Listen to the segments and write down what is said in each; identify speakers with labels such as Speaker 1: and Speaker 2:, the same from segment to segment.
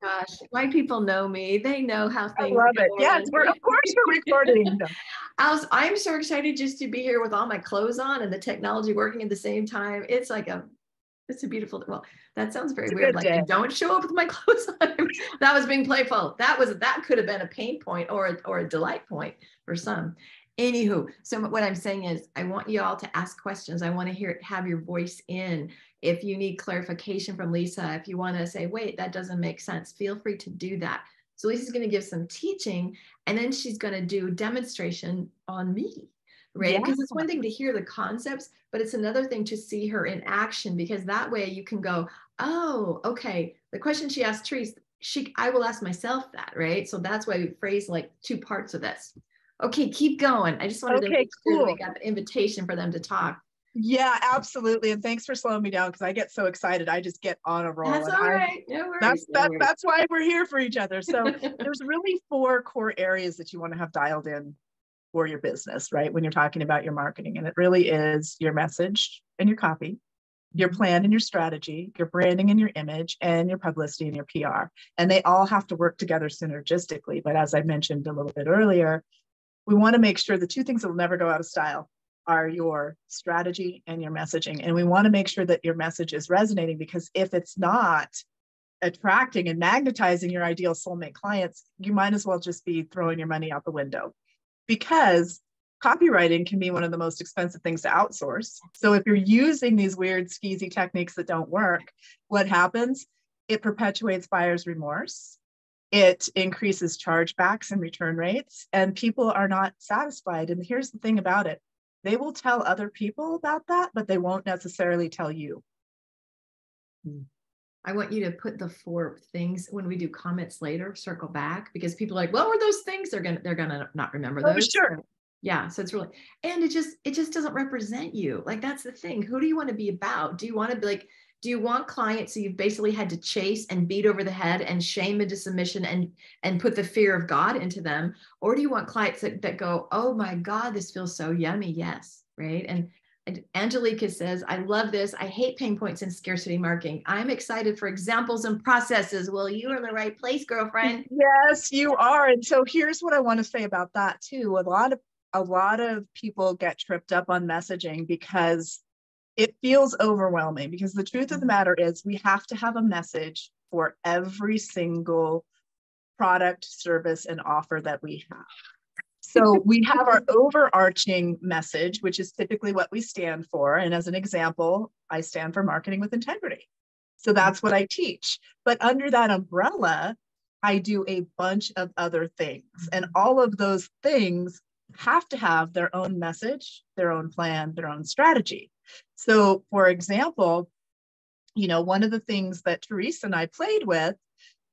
Speaker 1: gosh, my people know me. They know how
Speaker 2: I
Speaker 1: things
Speaker 2: love it.
Speaker 1: go
Speaker 2: Yes,
Speaker 1: around
Speaker 2: of course we're recording them.
Speaker 1: I'm so excited just to be here with all my clothes on and the technology working at the same time. It's a beautiful, well, that sounds very
Speaker 2: It's a
Speaker 1: weird.
Speaker 2: good
Speaker 1: Like
Speaker 2: day.
Speaker 1: I don't show up with my clothes on. That was being playful. That could have been a pain point or a delight point for some. Anywho, so what I'm saying is I want you all to ask questions. I want to have your voice in. If you need clarification from Lisa, if you want to say, wait, that doesn't make sense, feel free to do that. So Lisa's going to give some teaching, and then she's going to do a demonstration on me, right? Because it's one thing to hear the concepts, but it's another thing to see her in action, because that way you can go, oh, okay. The question she asked Therese, I will ask myself that, right? So that's why we phrase like two parts of this. Okay, keep going. I just wanted to make sure that we got the invitation for them to talk.
Speaker 2: Yeah, absolutely. And thanks for slowing me down, because I get so excited. I just get on a roll.
Speaker 1: That's all right. No worries.
Speaker 2: That's why we're here for each other. So there's really 4 core areas that you want to have dialed in for your business, right? When you're talking about your marketing. And it really is your message and your copy, your plan and your strategy, your branding and your image, and your publicity and your PR. And they all have to work together synergistically. But as I mentioned a little bit earlier, we want to make sure the 2 things that will never go out of style are your strategy and your messaging. And we want to make sure that your message is resonating, because if it's not attracting and magnetizing your ideal soulmate clients, you might as well just be throwing your money out the window, because copywriting can be one of the most expensive things to outsource. So if you're using these weird skeezy techniques that don't work, what happens? It perpetuates buyer's remorse. It increases chargebacks and return rates, and people are not satisfied. And here's the thing about it. They will tell other people about that, but they won't necessarily tell you.
Speaker 1: I want you to put the 4 things when we do comments later, circle back, because people are like, what were those things? They're gonna not remember those.
Speaker 2: Sure.
Speaker 1: So, yeah. So it's really, and it just doesn't represent you. Like, that's the thing. Who do you want to be about? Do you want to be like, do you want clients who you've basically had to chase and beat over the head and shame into submission and put the fear of God into them? Or do you want clients that go, oh my God, this feels so yummy? Yes. Right. And Angelica says, I love this. I hate pain points in scarcity marketing. I'm excited for examples and processes. Well, you are in the right place, girlfriend.
Speaker 2: Yes, you are. And so here's what I want to say about that too. A lot of people get tripped up on messaging because it feels overwhelming, because the truth of the matter is we have to have a message for every single product, service, and offer that we have. So we have our overarching message, which is typically what we stand for. And as an example, I stand for marketing with integrity. So that's what I teach. But under that umbrella, I do a bunch of other things. And all of those things have to have their own message, their own plan, their own strategy. So for example, one of the things that Therese and I played with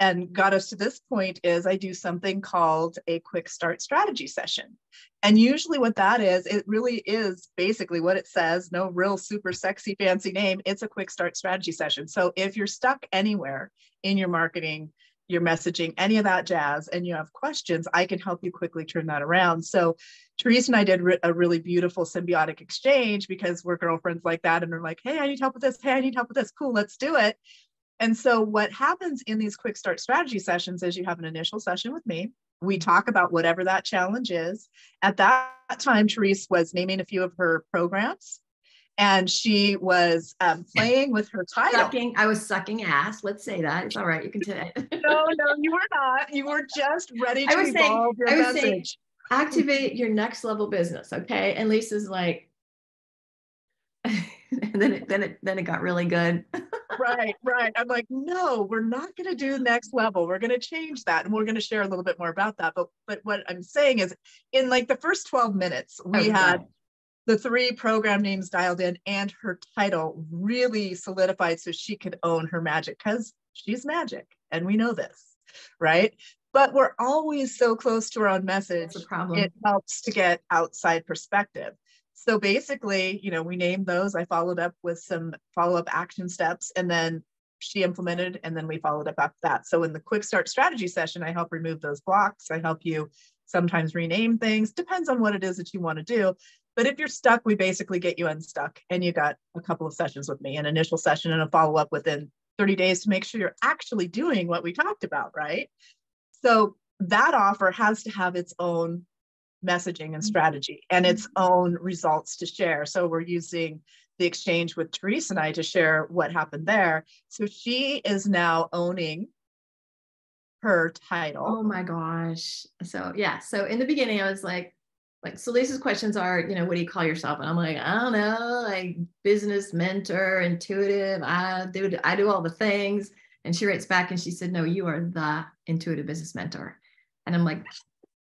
Speaker 2: and got us to this point is I do something called a quick start strategy session. And usually what that is, it really is basically what it says, no real super sexy fancy name. It's a quick start strategy session. So if you're stuck anywhere in your marketing, your messaging, any of that jazz, and you have questions, I can help you quickly turn that around. So Therese and I did a really beautiful symbiotic exchange, because we're girlfriends like that. And we're like, hey, I need help with this. Hey, I need help with this. Cool, let's do it. And so what happens in these quick start strategy sessions is you have an initial session with me. We talk about whatever that challenge is. At that time, Therese was naming a few of her programs, and she was playing with her title.
Speaker 1: I was sucking ass. Let's say that. It's all right. You can say it.
Speaker 2: No, you were not. You were just ready to evolve your message.
Speaker 1: Activate your next level business. Okay. And Lisa's like, and then it got really good.
Speaker 2: Right. I'm like, no, we're not going to do next level. We're going to change that. And we're going to share a little bit more about that. But what I'm saying is, in like the first 12 minutes, we had the 3 program names dialed in and her title really solidified so she could own her magic, because she's magic. And we know this, right? But we're always so close to our own message.
Speaker 1: That's the problem.
Speaker 2: It helps to get outside perspective. So basically, we named those. I followed up with some follow-up action steps, and then she implemented, and then we followed up after that. So in the quick start strategy session, I help remove those blocks. I help you sometimes rename things. Depends on what it is that you want to do. But if you're stuck, we basically get you unstuck, and you got a couple of sessions with me, an initial session and a follow-up within 30 days to make sure you're actually doing what we talked about, right? So that offer has to have its own messaging and strategy and its own results to share. So we're using the exchange with Therese and I to share what happened there. So she is now owning her title.
Speaker 1: Oh my gosh. So yeah. So in the beginning, I was like, so Lisa's questions are, what do you call yourself? And I'm like, I don't know, like business mentor, intuitive. I do all the things. And she writes back and she said, no, you are the intuitive business mentor. And I'm like,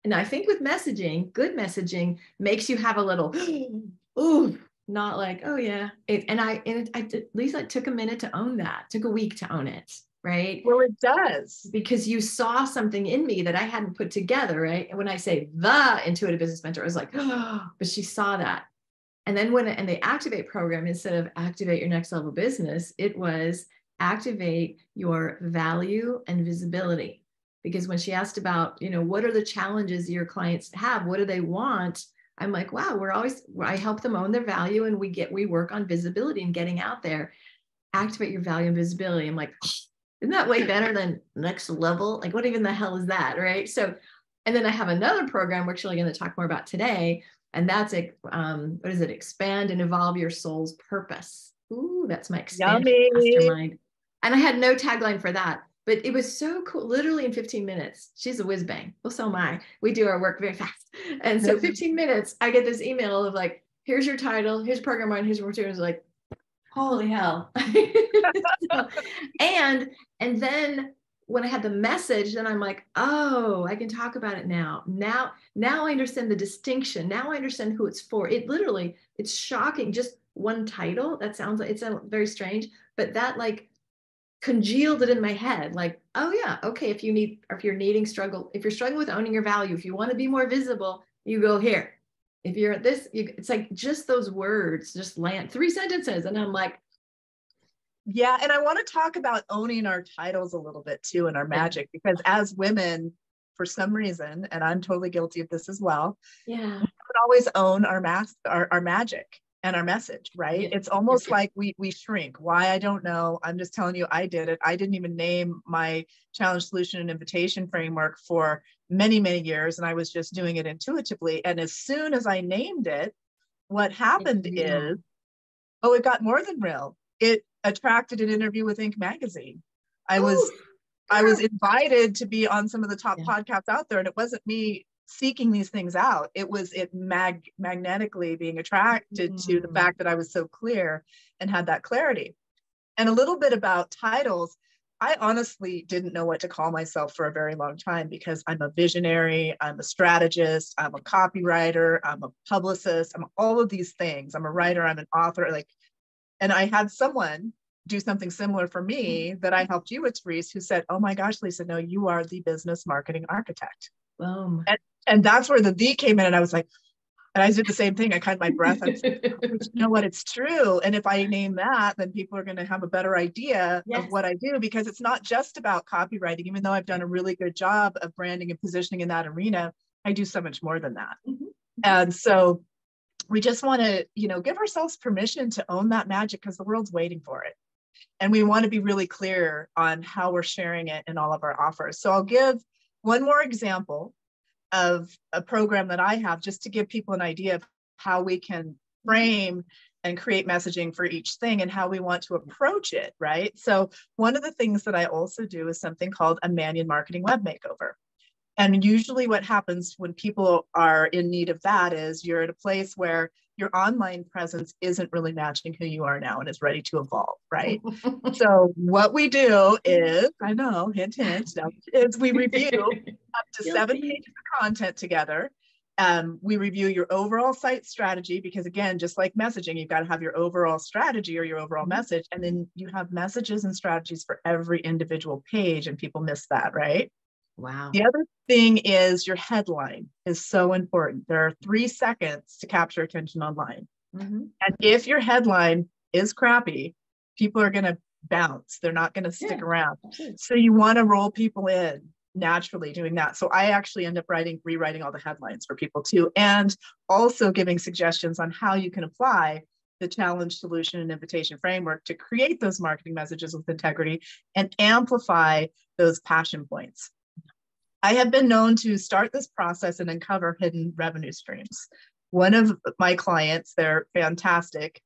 Speaker 1: and I think with messaging, good messaging makes you have a little, ooh, not like, oh yeah. Lisa, it took a minute to own that. It took a week to own it. Right?
Speaker 2: Well, it does.
Speaker 1: Because you saw something in me that I hadn't put together, right? And when I say the intuitive business mentor, I was like, oh, but she saw that. And then in the Activate program, instead of activate your next level business, it was activate your value and visibility. Because when she asked about, what are the challenges your clients have? What do they want? I'm like, wow, I help them own their value and we work on visibility and getting out there. Activate your value and visibility. I'm like, isn't that way better than next level? Like, what even the hell is that, right? So, and then I have another program we're actually going to talk more about today, and that's what is it? Expand and evolve your soul's purpose. Ooh, that's my expansion mastermind. And I had no tagline for that, but it was so cool. Literally in 15 minutes, she's a whiz bang. Well, so am I. We do our work very fast, and so 15 minutes, I get this email of like, here's your title, here's your program line, here's your materials. Like, holy hell. So, and then when I had the message, then I'm like, oh, I can talk about it now. Now I understand the distinction. Now I understand who it's for. It's shocking. Just one title. That sounds like, it's very strange, but that like congealed it in my head. Like, oh yeah, okay. If you're struggling with owning your value, if you want to be more visible, you go here. If you're at this, it's like just those words just land 3 sentences. And I'm like,
Speaker 2: yeah. And I want to talk about owning our titles a little bit too, and our magic, because as women, for some reason, and I'm totally guilty of this as well, we don't always own our magic and our message, right? Yeah. It's almost like we shrink. Why? I don't know. I'm just telling you, I did it. I didn't even name my challenge, solution, and invitation framework for many, many years. And I was just doing it intuitively. And as soon as I named it, what happened is, it got more than real. It attracted an interview with Inc. magazine. I was invited to be on some of the top podcasts out there, and it wasn't me seeking these things out. It was magnetically being attracted to the fact that I was so clear and had that clarity. And a little bit about titles. I honestly didn't know what to call myself for a very long time, because I'm a visionary, I'm a strategist, I'm a copywriter, I'm a publicist, I'm all of these things. I'm a writer, I'm an author, and I had someone do something similar for me that I helped you with, Therese, who said, oh my gosh, Lisa, no, you are the business marketing architect. And that's where the V came in. And I was like, and I did the same thing. I caught my breath. I was like, you know what? It's true. And if I name that, then people are going to have a better idea of what I do, because it's not just about copywriting. Even though I've done a really good job of branding and positioning in that arena, I do so much more than that. And so we just want to, give ourselves permission to own that magic, because the world's waiting for it. And we want to be really clear on how we're sharing it in all of our offers. So I'll give one more example of a program that I have, just to give people an idea of how we can frame and create messaging for each thing and how we want to approach it, right? So one of the things that I also do is something called a Manyon marketing web makeover. And usually what happens when people are in need of that is you're at a place where your online presence isn't really matching who you are now and is ready to evolve, right? So what we do is, I know, hint, hint, is we review up to 7 pages of content together. We review your overall site strategy, because again, just like messaging, you've got to have your overall strategy or your overall message. And then you have messages and strategies for every individual page, and people miss that, right?
Speaker 1: Wow.
Speaker 2: The other thing is your headline is so important. There are 3 seconds to capture attention online. And if your headline is crappy, people are going to bounce. They're not going to stick around. So you want to roll people in naturally doing that. So I actually end up rewriting all the headlines for people too, and also giving suggestions on how you can apply the challenge, solution, and invitation framework to create those marketing messages with integrity and amplify those passion points. I have been known to start this process and uncover hidden revenue streams. One of my clients, they're fantastic.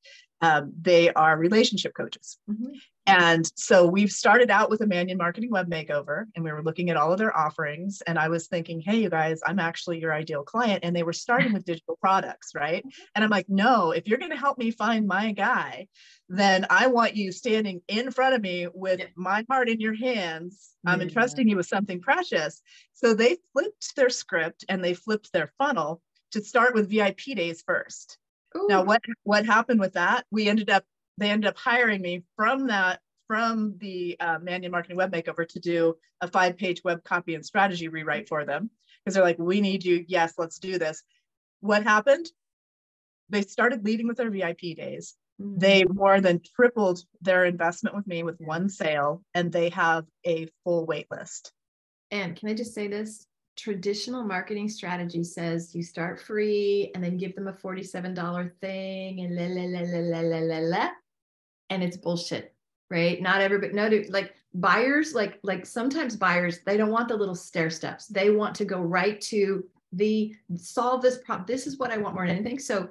Speaker 2: They are relationship coaches. Mm-hmm. And so we've started out with a Manyon marketing web makeover, and we were looking at all of their offerings. And I was thinking, hey, you guys, I'm actually your ideal client. And they were starting with digital products, right? And I'm like, no, if you're going to help me find my guy, then I want you standing in front of me with my heart in your hands. I'm entrusting you with something precious. So they flipped their script and they flipped their funnel to start with VIP days first. Ooh. Now, what happened with that? They ended up hiring me from the Manyon Marketing Web Makeover to do a 5-page web copy and strategy rewrite for them, because they're like, we need you. Yes, let's do this. What happened? They started leading with their VIP days. Mm-hmm. They more than tripled their investment with me with one sale, and they have a full wait list.
Speaker 1: And can I just say this? Traditional marketing strategy says you start free and then give them a $47 thing and and it's bullshit, right? Not everybody, no, like buyers, like sometimes buyers, they don't want the little stair steps. They want to go right to the solve this problem. This is what I want more than anything. So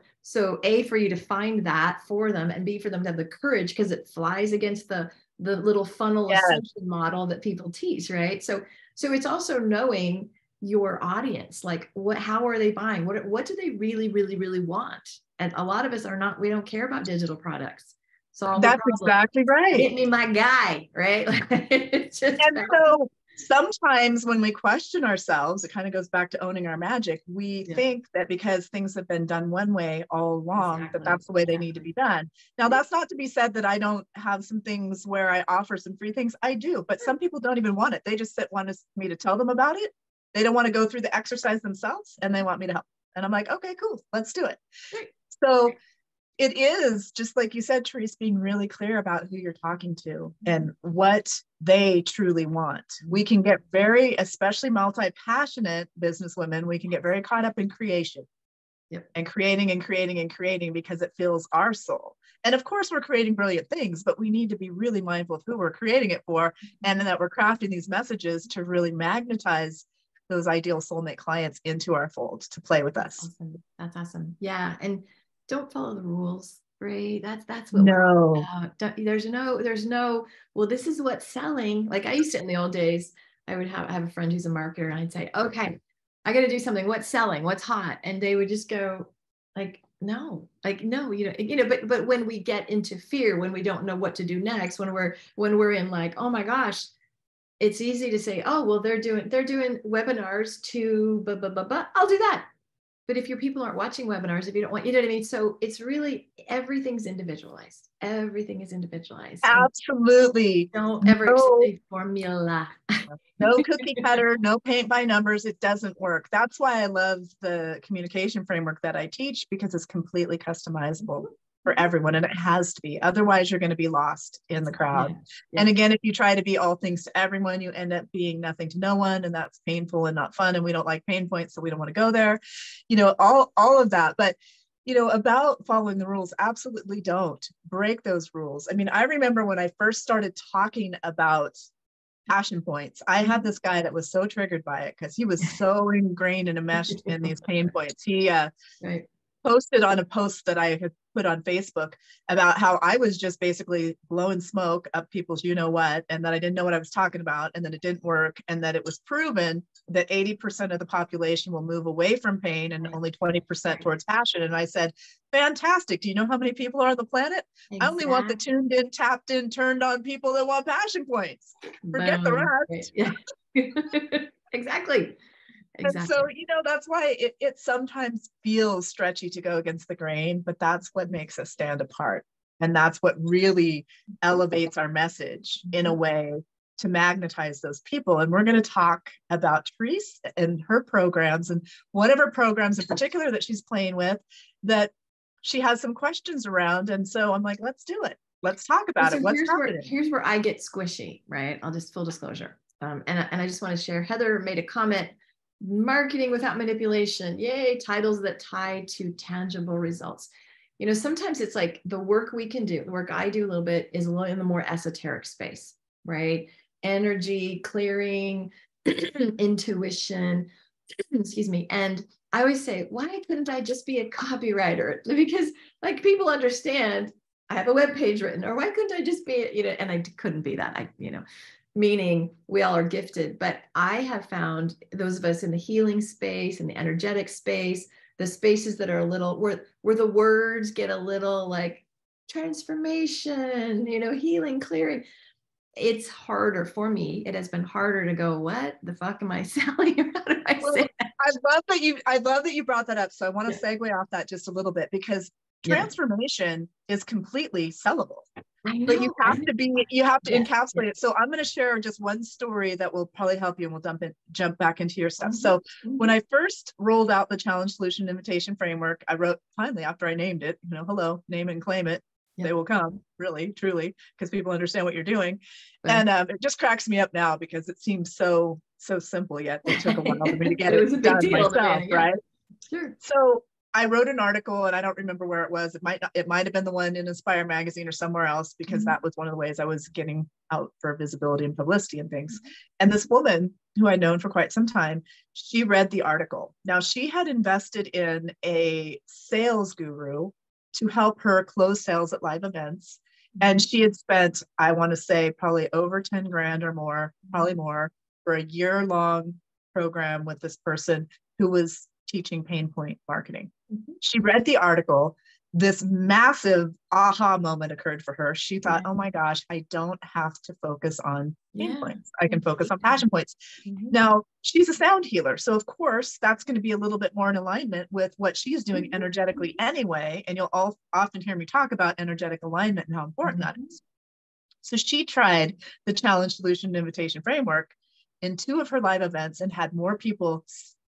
Speaker 1: A, for you to find that for them, and B, for them to have the courage, because it flies against the little funnel assumption model that people teach, right? So it's also knowing your audience, like how are they buying? What do they really, really, really want? And a lot of us we don't care about digital products. So
Speaker 2: that's exactly right.
Speaker 1: Get me my guy, right? It's just
Speaker 2: so sometimes when we question ourselves, it kind of goes back to owning our magic. We think that because things have been done one way all along, that's the way they need to be done. Now, that's not to be said that I don't have some things where I offer some free things. I do, but some people don't even want it. They just want me to tell them about it. They don't want to go through the exercise themselves, and they want me to help. And I'm like, okay, cool, let's do it. So it is just like you said, Therese, being really clear about who you're talking to and what they truly want. We can get especially multi-passionate businesswomen, we can get very caught up in creation and creating because it fills our soul. And of course, we're creating brilliant things, but we need to be really mindful of who we're creating it for, and that we're crafting these messages to really magnetize those ideal soulmate clients into our fold to play with us.
Speaker 1: That's awesome. Yeah. And don't follow the rules, right? That's what we're all about. There's no, well, this is what's selling. Like I used to in the old days, I would have a friend who's a marketer, and I'd say, okay, I got to do something. What's selling? What's hot? And they would just go no, but when we get into fear, when we don't know what to do next, when we're in like, oh my gosh, it's easy to say, oh, well, they're doing webinars to blah, blah, blah, blah. I'll do that. But if your people aren't watching webinars, if you don't want, you know what I mean? So it's really, everything's individualized. Everything is individualized.
Speaker 2: Absolutely.
Speaker 1: Don't ever accept a formula.
Speaker 2: No cookie cutter, no paint by numbers. It doesn't work. That's why I love the communication framework that I teach, because it's completely customizable for everyone, and it has to be. Otherwise, you're going to be lost in the crowd. And again, if you try to be all things to everyone, you end up being nothing to no one, and that's painful and not fun. And we don't like pain points, so we don't want to go there. All of that. But about following the rules, absolutely don't break those rules. I mean, I remember when I first started talking about passion points, I had this guy that was so triggered by it because he was so ingrained and enmeshed in these pain points. He posted on a post that I had put on Facebook about how I was just basically blowing smoke up people's what, and that I didn't know what I was talking about, and that it didn't work, and that it was proven that 80% of the population will move away from pain and only 20% towards passion. And I said, fantastic. Do you know how many people are on the planet? Exactly. I only want the tuned in, tapped in, turned on people that want passion points. Forget the rest.
Speaker 1: Yeah. Exactly.
Speaker 2: And so, that's why it sometimes feels stretchy to go against the grain, but that's what makes us stand apart. And that's what really elevates our message in a way to magnetize those people. And we're going to talk about Therese and her programs, and one of her programs in particular that she's playing with that she has some questions around. And so I'm like, let's do it. Let's talk about it. What's happening?
Speaker 1: Here's where I get squishy, right? I'll just full disclosure. And I just want to share, Heather made a comment, marketing without manipulation, yay, titles that tie to tangible results. sometimes it's like the work we can do, the work I do a little bit is a little in the more esoteric space, right? Energy, clearing, intuition, excuse me. And I always say, why couldn't I just be a copywriter? Because like people understand I have a web page written, or why couldn't I just be, and I couldn't be that, meaning we all are gifted. But I have found those of us in the healing space and the energetic space, the spaces that are a little where the words get a little like transformation, healing, clearing. It's harder for me. It has been harder to go, what the fuck am I selling? How do I say that?
Speaker 2: I love that you brought that up. So I want to segue off that just a little bit, because transformation is completely sellable. But you have to encapsulate it. So I'm going to share just one story that will probably help you, and we'll jump back into your stuff. So when I first rolled out the challenge solution invitation framework, I wrote, finally, after I named it, hello, name it and claim it. They will come, really, truly, because people understand what you're doing. And it just cracks me up now because it seems so simple, yet it took a while for me to get it done myself, right?
Speaker 1: Sure.
Speaker 2: So I wrote an article, and I don't remember where it was. It might have been the one in Inspire magazine or somewhere else, because that was one of the ways I was getting out for visibility and publicity and things. And this woman who I'd known for quite some time, she read the article. Now, she had invested in a sales guru to help her close sales at live events. And she had spent, I want to say, probably over 10 grand or more, probably more, for a year-long program with this person who was teaching pain point marketing. She read the article. This massive aha moment occurred for her. She thought, oh my gosh, I don't have to focus on pain points. I can focus on passion points. Now, she's a sound healer. So of course, that's going to be a little bit more in alignment with what she's doing energetically anyway. And you'll all often hear me talk about energetic alignment and how important that is. So she tried the challenge solution invitation framework in 2 of her live events and had more people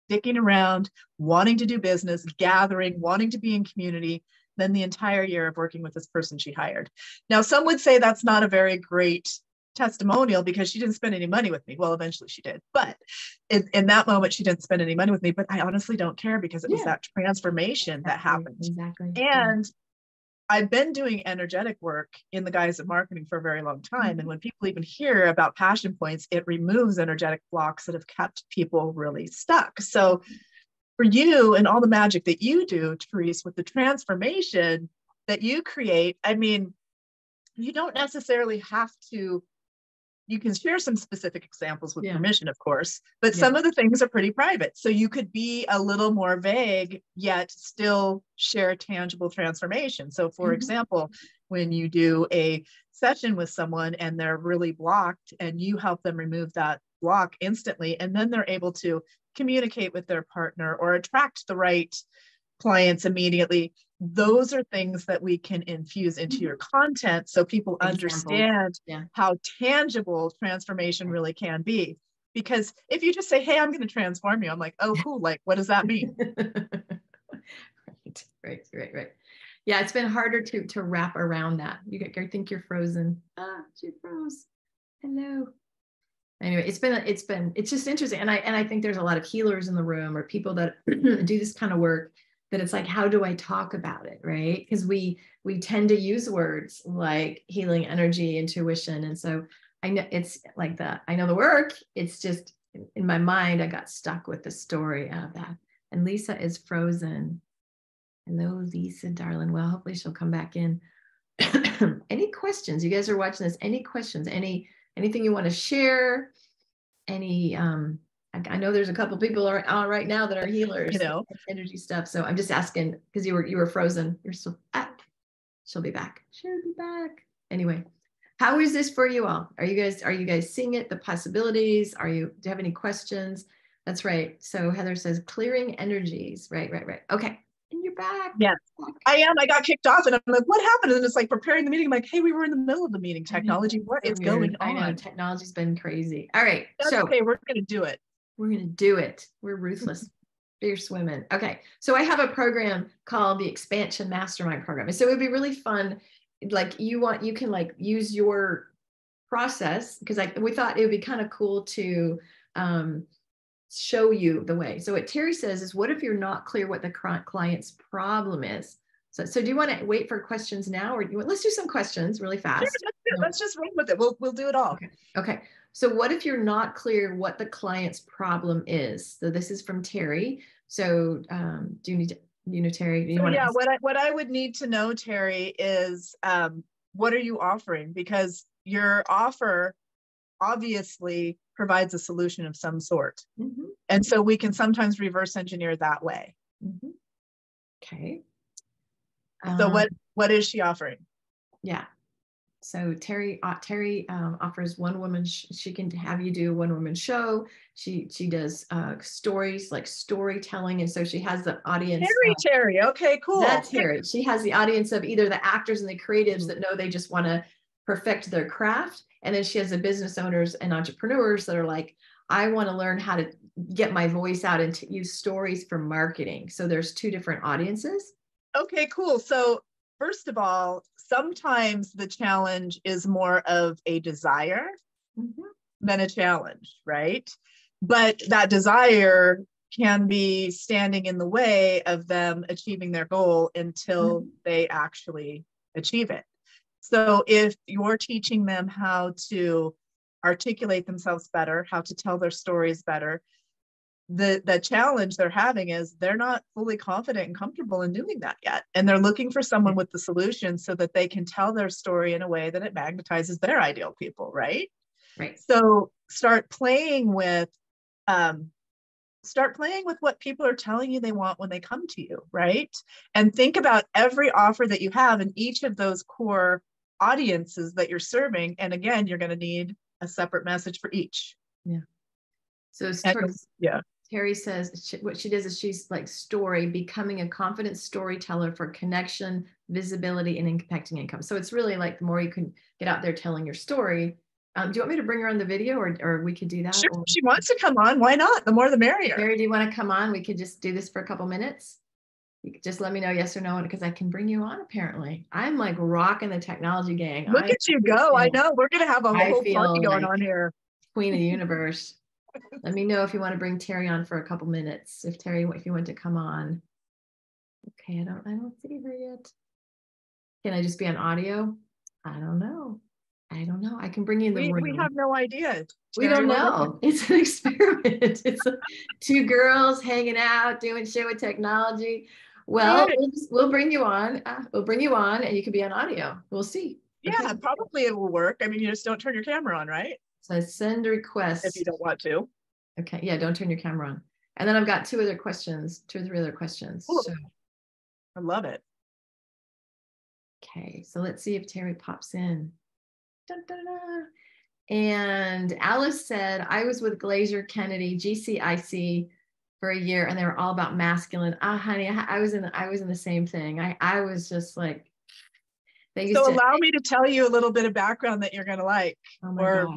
Speaker 2: sticking around, wanting to do business, gathering, wanting to be in community than the entire year of working with this person she hired. Now, some would say that's not a very great testimonial because she didn't spend any money with me. Well, eventually she did, but in that moment, she didn't spend any money with me, but I honestly don't care because it was that transformation that happened.
Speaker 1: Exactly.
Speaker 2: And I've been doing energetic work in the guise of marketing for a very long time. And when people even hear about passion points, it removes energetic blocks that have kept people really stuck. So for you and all the magic that you do, Therese, with the transformation that you create, I mean, you don't necessarily have to, you can share some specific examples with permission, of course, but some of the things are pretty private. So you could be a little more vague, yet still share tangible transformation. So for example, when you do a session with someone and they're really blocked and you help them remove that block instantly, and then they're able to communicate with their partner or attract the right clients immediately. Those are things that we can infuse into your content so people understand how tangible transformation really can be. Because if you just say, hey, I'm going to transform you, I'm like, oh, cool. Like, what does that mean?
Speaker 1: Right. Yeah, it's been harder to wrap around that. I think you're frozen. She froze. Hello. Anyway, it's just interesting. And I think there's a lot of healers in the room or people that do this kind of work that it's like, how do I talk about it? Right. Because we tend to use words like healing, energy, intuition. And so I know it's like I know the work. It's just in my mind, I got stuck with the story of that. And Lisa is frozen. Hello, Lisa, darling. Well, hopefully she'll come back in. Any questions? You guys are watching this. Any questions? Anything you want to share? I know there's a couple people on right now that are healers, energy stuff. So I'm just asking because you were frozen. You're still back. She'll be back. She'll be back. Anyway, how is this for you all? Are you guys seeing it? The possibilities? Do you have any questions? That's right. So Heather says clearing energies. Right. Okay. And you're back.
Speaker 2: Yes, I am. I got kicked off and I'm like, what happened? And it's like preparing the meeting. I'm like, hey, we were in the middle of the meeting. Technology, what is going on?
Speaker 1: I know, technology's been crazy. All right.
Speaker 2: That's okay. We're going to do it.
Speaker 1: We're going to do it. We're ruthless. Fierce women. Okay. So I have a program called the Expansion Mastermind Program. And so it would be really fun. Like you can like use your process because we thought it would be kind of cool to show you the way. So what Terry says is, what if you're not clear what the client's problem is? So do you want to wait for questions now, or let's do some questions really fast?
Speaker 2: Sure, let's just roll with it. We'll do it all.
Speaker 1: Okay. Okay. So what if you're not clear what the client's problem is? So this is from Terry. So do you need to, Terry, do you want to ask?
Speaker 2: What I would need to know, Terry, is what are you offering? Because your offer obviously provides a solution of some sort. Mm-hmm. And so we can sometimes reverse engineer that way.
Speaker 1: Mm-hmm. Okay.
Speaker 2: So what is she offering?
Speaker 1: Yeah. So Terry offers one woman. She can have you do a one woman show. She does stories, like storytelling, and so she has the audience.
Speaker 2: Terry. Okay, cool.
Speaker 1: That's Terry. She has the audience of either the actors and the creatives that know they just want to perfect their craft, and then she has the business owners and entrepreneurs that are like, I want to learn how to get my voice out and to use stories for marketing. So there's two different audiences.
Speaker 2: Okay, cool. So first of all, sometimes the challenge is more of a desire than a challenge, right? But that desire can be standing in the way of them achieving their goal until they actually achieve it. So if you're teaching them how to articulate themselves better, how to tell their stories better, the challenge they're having is they're not fully confident and comfortable in doing that yet. And they're looking for someone with the solution so that they can tell their story in a way that it magnetizes their ideal people, right?
Speaker 1: Right.
Speaker 2: So start playing with what people are telling you they want when they come to you, right? And think about every offer that you have in each of those core audiences that you're serving. And again, you're going to need a separate message for each.
Speaker 1: Yeah. So Terry says what she does is she's like becoming a confident storyteller for connection, visibility, and impacting income. So it's really like the more you can get out there telling your story. Do you want me to bring her on the video, or we could do that?
Speaker 2: Sure, if she wants to come on, why not? The more the merrier.
Speaker 1: Terry, do you want to come on? We could just do this for a couple minutes. You could just let me know yes or no, because I can bring you on. Apparently, I'm like rocking the technology gang.
Speaker 2: Look at you go! I know we're gonna have a whole party going on here.
Speaker 1: Queen of the universe. Let me know if you want to bring Terry on for a couple minutes. If you want to come on. Okay, I don't see her yet. Can I just be on audio? I don't know. I can bring you in the room.
Speaker 2: We have no idea.
Speaker 1: We don't know. It's an experiment. It's two girls hanging out, doing shit with technology. Well, we'll bring you on. We'll bring you on, and you can be on audio. We'll see.
Speaker 2: Yeah, okay. Probably it will work. I mean, you just don't turn your camera on, right?
Speaker 1: So I send requests.
Speaker 2: If you don't want to.
Speaker 1: Okay. Yeah, don't turn your camera on. And then I've got two or three other questions. Cool. So,
Speaker 2: I love it.
Speaker 1: Okay, so let's see if Terry pops in. Dun, dun, dun. And Alice said, I was with Glazer Kennedy, GCIC for a year, and they were all about masculine. Honey, I was in the same thing. I was just like,
Speaker 2: allow me to tell you a little bit of background that you're going to like,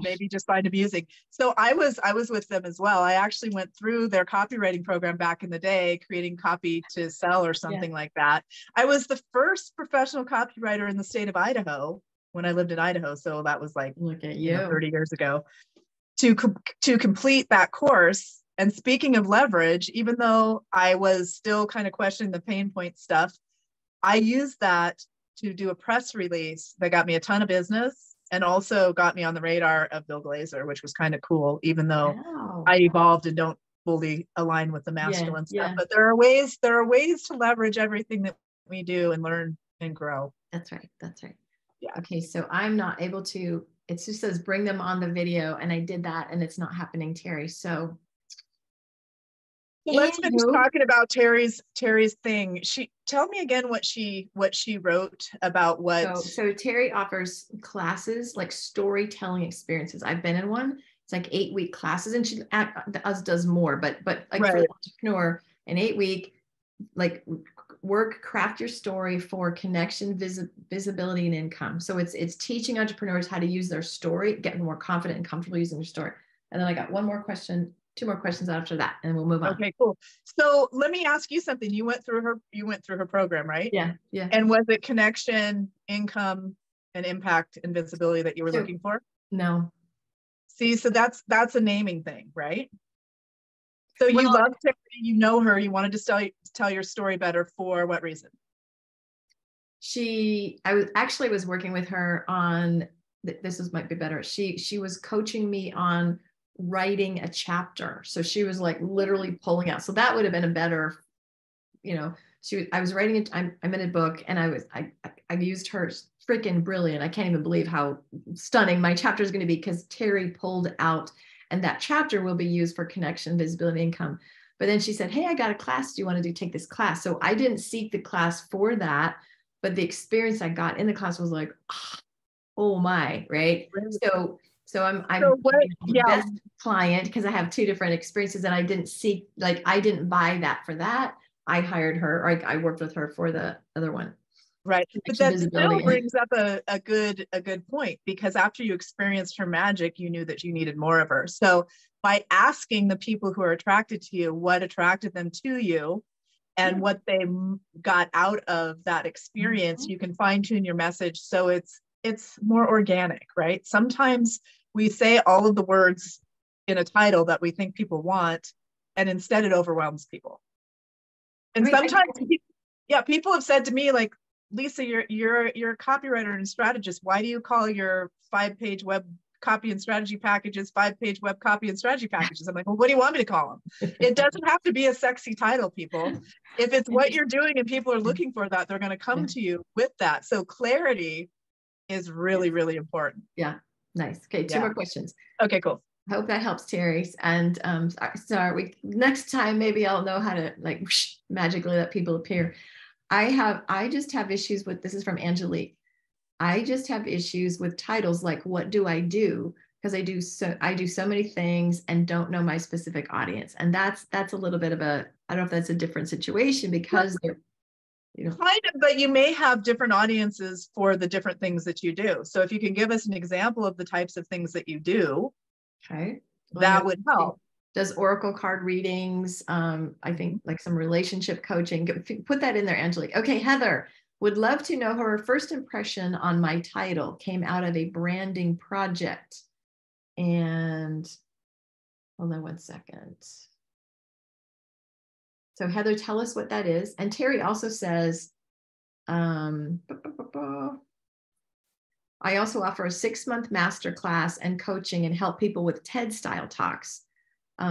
Speaker 2: maybe just find amusing. So I was with them as well. I actually went through their copywriting program back in the day, creating copy to sell or something like that. I was the first professional copywriter in the state of Idaho when I lived in Idaho. So that was like,
Speaker 1: look at you,
Speaker 2: 30 years ago, to complete that course. And speaking of leverage, even though I was still kind of questioning the pain point stuff, I used that to do a press release that got me a ton of business and also got me on the radar of Bill Glazer, which was kind of cool, even though I evolved and don't fully align with the masculine stuff. But there are ways to leverage everything that we do and learn and grow.
Speaker 1: That's right. Yeah. Okay. So I'm not able to, it just says bring them on the video, and I did that and it's not happening, Terry. So
Speaker 2: let's finish talking about Terry's thing. Tell me again what she wrote about what.
Speaker 1: So Terry offers classes like storytelling experiences. I've been in one. It's like 8-week classes, and she does more, but like for an entrepreneur, an 8-week, like craft your story for connection, visibility, and income. So it's teaching entrepreneurs how to use their story, get more confident and comfortable using their story. And then I got two more questions after that, and we'll move on.
Speaker 2: Okay, cool. So let me ask you something. You went through her program, right?
Speaker 1: Yeah.
Speaker 2: And was it connection, income, and impact and visibility that you were looking for?
Speaker 1: No.
Speaker 2: See, so that's a naming thing, right? So you love Terry, you know her, you wanted to tell your story better for what reason?
Speaker 1: I was working with her on, might be better. She was coaching me on writing a chapter. So she was like literally pulling out. So that would have been a better, I was writing it. I'm in a book, and I used her. Freaking brilliant. I can't even believe how stunning my chapter is going to be, because Terry pulled out, and that chapter will be used for connection, visibility, income. But then she said, hey, I got a class. Do you want to take this class? So I didn't seek the class for that, but the experience I got in the class was like, oh my, right? So I'm
Speaker 2: So what,
Speaker 1: the best client, because I have two different experiences, and I didn't seek, like, I didn't buy that for that. I hired her, or I worked with her for the other one.
Speaker 2: Right. But that still brings up a good point, because after you experienced her magic, you knew that you needed more of her. So by asking the people who are attracted to you what attracted them to you and what they got out of that experience, you can fine tune your message so it's more organic, right? Sometimes we say all of the words in a title that we think people want, and instead it overwhelms people. And sometimes people have said to me, like, Lisa, you're a copywriter and strategist. Why do you call your 5-page web copy and strategy packages 5-page web copy and strategy packages? I'm like, well, what do you want me to call them? It doesn't have to be a sexy title, people. If it's what you're doing and people are looking for that, they're going to come to you with that. So clarity is really, really important.
Speaker 1: Yeah. Nice. Okay. Two more questions.
Speaker 2: Okay, cool.
Speaker 1: Hope that helps, Therese. And sorry, next time maybe I'll know how to like magically let people appear. I just have issues with, this is from Angelique. I just have issues with titles like, what do I do? Because I do so many things and don't know my specific audience. And that's a little bit of a, I don't know if that's a different situation, because they're,
Speaker 2: kind of, but you may have different audiences for the different things that you do. So if you can give us an example of the types of things that you do,
Speaker 1: okay,
Speaker 2: that would help.
Speaker 1: Does oracle card readings, I think like some relationship coaching. Put that in there, Angelique. Okay, Heather would love to know her first impression on my title came out of a branding project. And hold on one second. So Heather, tell us what that is. And Terry also says, I also offer a 6-month masterclass and coaching and help people with TED style talks.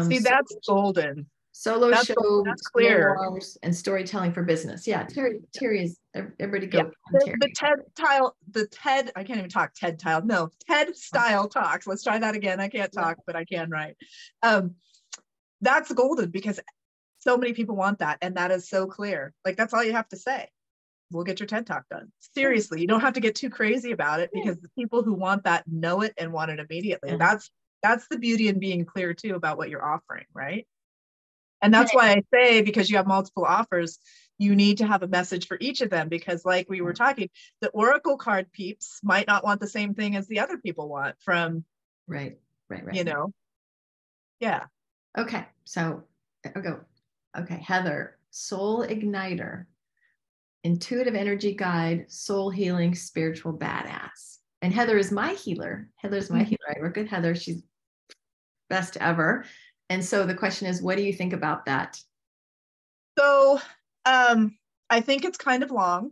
Speaker 2: See, that's golden.
Speaker 1: Solo
Speaker 2: that's
Speaker 1: show,
Speaker 2: that's clear.
Speaker 1: And storytelling for business. Yeah, Terry is, everybody go.
Speaker 2: Yeah. The TED, I can't even talk TED style. No, TED style talks. Let's try that again. I can't talk, but I can write. That's golden, because so many people want that. And that is so clear. Like, that's all you have to say. We'll get your TED talk done. Seriously, you don't have to get too crazy about it, because the people who want that know it and want it immediately. That's the beauty in being clear too about what you're offering, right? And that's why I say, because you have multiple offers, you need to have a message for each of them, because like we were talking, the oracle card peeps might not want the same thing as the other people want from,
Speaker 1: right.
Speaker 2: Yeah.
Speaker 1: Okay, so I'll go. Okay, Heather, soul igniter, intuitive energy guide, soul healing, spiritual badass. And Heather is my healer. Heather's my healer. I work with Heather. She's best ever. And so the question is, what do you think about that?
Speaker 2: So I think it's kind of long.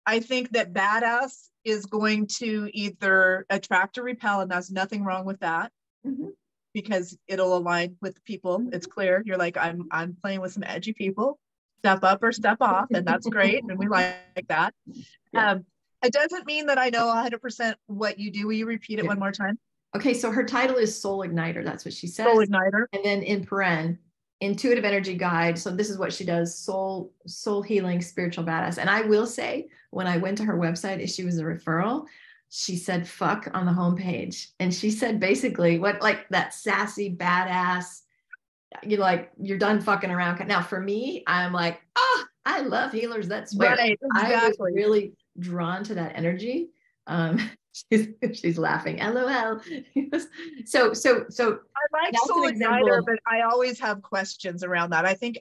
Speaker 2: I think that badass is going to either attract or repel, and there's nothing wrong with that, because it'll align with people. It's clear. You're like, I'm playing with some edgy people. Step up or step off, and that's great, and we like that. It doesn't mean that I know 100% what you do. Will you repeat it one more time?
Speaker 1: Okay, so her title is Soul Igniter. That's what she says.
Speaker 2: Soul Igniter.
Speaker 1: And then in paren, intuitive energy guide. So this is what she does: soul healing, spiritual badass. And I will say, when I went to her website, if she was a referral, she said fuck on the homepage. And she said basically what, like that sassy badass, you're done fucking around. Now for me, I'm like, I love healers. That's right. Exactly. I was really drawn to that energy. She's laughing. LOL. So
Speaker 2: I like Soul Igniter, but I always have questions around that. I think